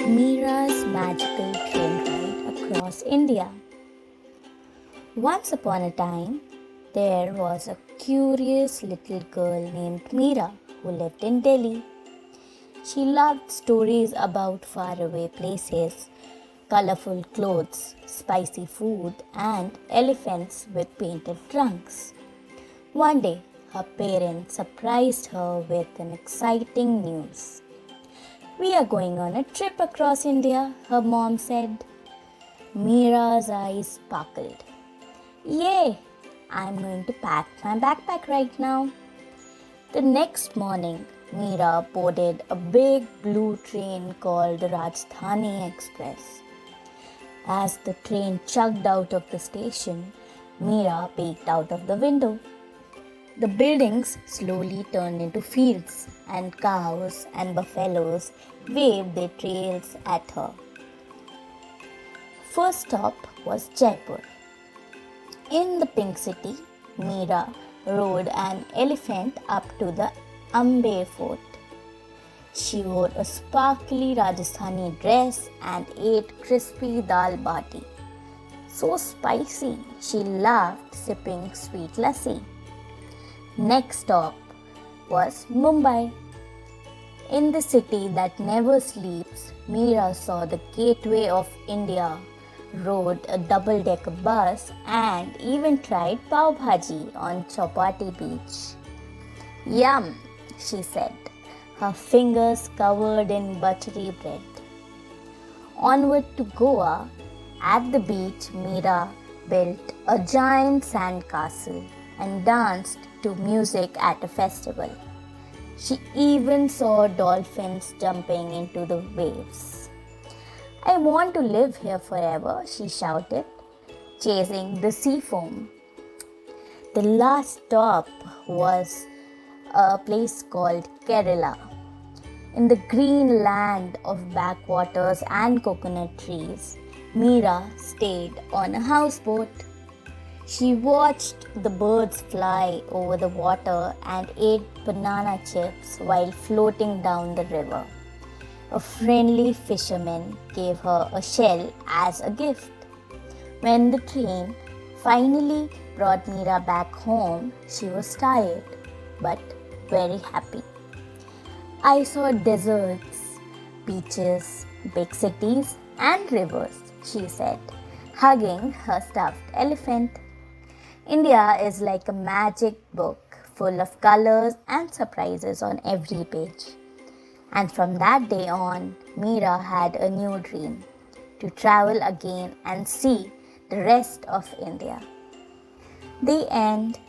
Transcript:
Meera's magical train ride across India. Once upon a time, there was a curious little girl named Meera who lived in Delhi. She loved stories about faraway places, colorful clothes, spicy food, and elephants with painted trunks. One day, her parents surprised her with an exciting news. "We are going on a trip across India," her mom said. Meera's eyes sparkled. "Yay! I'm going to pack my backpack right now." The next morning, Meera boarded a big blue train called the Rajdhani Express. As the train chugged out of the station, Meera peeked out of the window. The buildings slowly turned into fields, and cows and buffaloes waved their tails at her. First stop was Jaipur. In the pink city, Meera rode an elephant up to the Amber Fort. She wore a sparkly Rajasthani dress and ate crispy dal bati. So spicy, she laughed sipping sweet lassi. Next stop was Mumbai. In the city that never sleeps, Meera saw the gateway of India, rode a double-decker bus, and even tried pav bhaji on Chowpatty Beach. "Yum," she said, her fingers covered in buttery bread. Onward to Goa, at the beach, Meera built a giant sand castle and danced to music at a festival. She even saw dolphins jumping into the waves. "I want to live here forever," she shouted, chasing the sea foam. The last stop was a place called Kerala. In the green land of backwaters and coconut trees, Meera stayed on a houseboat. She watched the birds fly over the water and ate banana chips while floating down the river. A friendly fisherman gave her a shell as a gift. When the train finally brought Meera back home, she was tired but very happy. "I saw deserts, beaches, big cities, and rivers," she said, hugging her stuffed elephant. India is like a magic book full of colors and surprises on every page. And from that day on, Meera had a new dream: to travel again and see the rest of India. The end.